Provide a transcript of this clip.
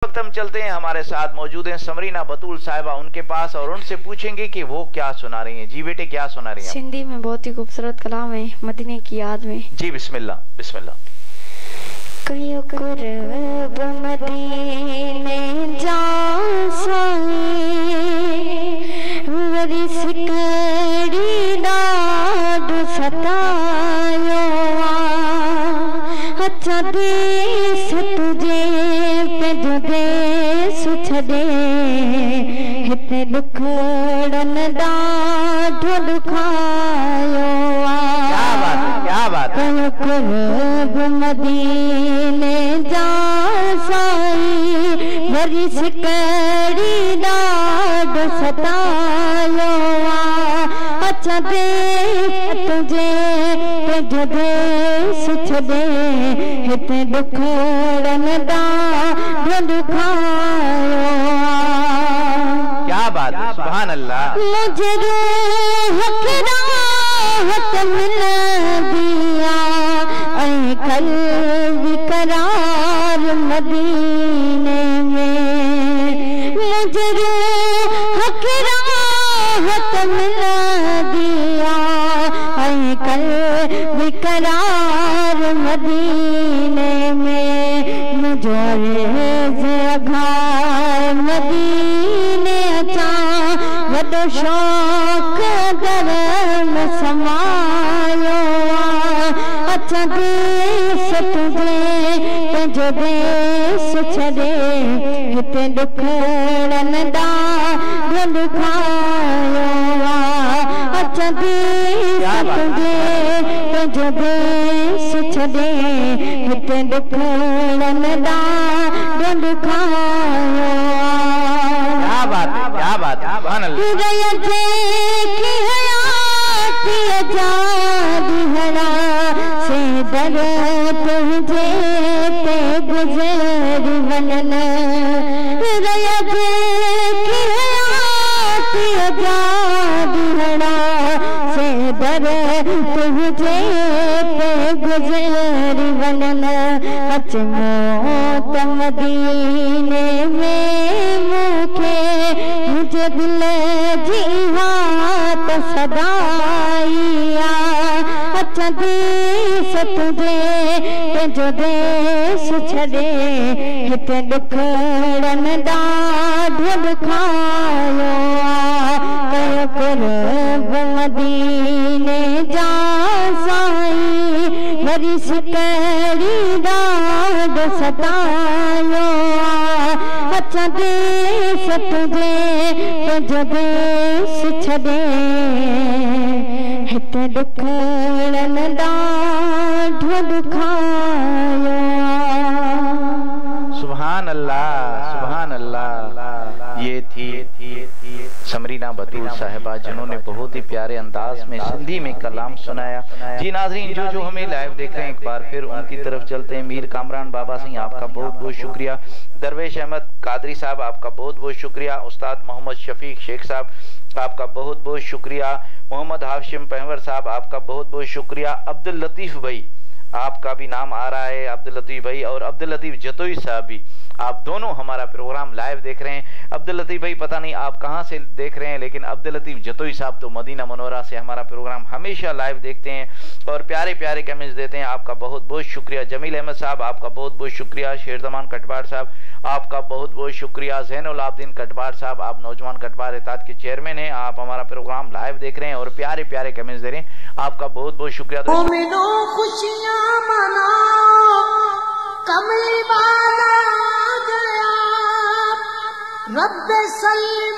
وقت ہم چلتے ہیں، ہمارے ساتھ موجود ہیں سمرینہ بطول صاحبہ، ان کے پاس اور ان سے پوچھیں گے کہ وہ کیا سنا رہی ہیں۔ جی بیٹے کیا سنا رہی ہیں؟ سندھی میں بہت ہی خوبصورت کلام ہے، مدینے کی یاد میں۔ جی بسم اللہ بسم اللہ۔ کئیو قرب مدینے جا سائیں، وری سکڑی ڈاڈ ستایو اچھا دیس تجھے پنجو دیس چھڑے، ہتے دکھڑن ڈاڈ دکھایو کیا بات ہے۔ قرب مدینے جا سائی، وری سکڑی ڈاڈ ستایو اچھا دیس تجھے پنجو دیس چھڑے، ہتے دکھڑن ڈاڈ دکھایو۔ کیا بات ہے، سبحان اللہ۔ مجھے روح کی راحت مل دیا، اے قلب قرار مدینے میں، مجھے روح کی راحت مل دیا، اے قلب قرار مدینے میں، مجھے زغار مدینے اچھا وڈو شوق در میں سمایو، اچھا دیس تجھے پنجو دیس چھڑے، ہتے دکھڑن ڈاڈ دکھایو، اچھا دیس تجھے پنجو دیس چھڑے، ہتے دکھڑن ڈاڈ دکھایو۔ کیا بات ہے، کیا بات ہے، سبحان اللہ۔ رجے کی حیاتی اجادی ہڑا سے در تجھے تے گزر ونن، رجے کی حیاتی اجادی ہڑا سے در تجھے تے گزر ونن، اچ موت مدینے میں مکھے مجھے دل جہات صدایا، اچھا دیس تجھے پنجو دیس چھڑے، ہتے دکھڑن ڈاڈ دکھایو، کئیو قرب مدینے جا سائی، وری سکڑی ڈاڈ ستایو، اچھا دیس تجھے پنجو دیس چھڑے، ہتے دکھڑن ڈاڈ دکھایو۔ سبحان اللہ سبحان اللہ۔ یہ تھی سمرینہ بطول صاحبہ جنہوں نے بہت ہی پیارے انداز میں سندھی میں کلام سنایا۔ جی ناظرین جو ہمیں لائیو دیکھ رہے ہیں، ایک بار پھر ان کی طرف چلتے ہیں۔ میر کامران بابا سنگھ آپ کا بہت بہت شکریہ، درویش احمد قادری صاحب آپ کا بہت بہت شکریہ، استاد محمد شفیق شیخ صاحب آپ کا بہت بہت شکریہ، محمد ہاشم پہور صاحب آپ کا بہت بہت شکریہ، عبداللطیف بھائی آپ کا بھی نام آ رہا ہے، عبداللطیف بھائی اور عبداللطیف جتوئی صاحب بھی، آپ دونوں ہمارا پروگرام لائیو دیکھ رہے ہیں۔ عبداللطیف بھائی پتہ نہیں آپ کہاں سے دیکھ رہے ہیں، لیکن عبداللطیف جتوئی صاحب تو مدینہ منورہ سے ہمارا پروگرام ہمیشہ لائیو دیکھتے ہیں اور پیارے پیارے کمنٹس دیتے ہیں، آپ کا بہت بہت شکریہ۔ جمیل احمد صاحب آپ کا بہت بہت شکریہ، شیر زمان کٹباڑ صاحب آپ کا بہت بہت شکریہ، زین العابدین کٹباڑ صاحب آپ نوجوان کٹباڑ اتحاد کے چیئرمین ہیں، آپ ہمارا پروگرام لائیو دیکھ رہے ہیں اور پیارے پیارے کمنٹس دے رہے ہیں، آپ کا بہت بہت شکریہ۔ مومنو خوشیاں مناؤ، کملی والا گیا، رب صلی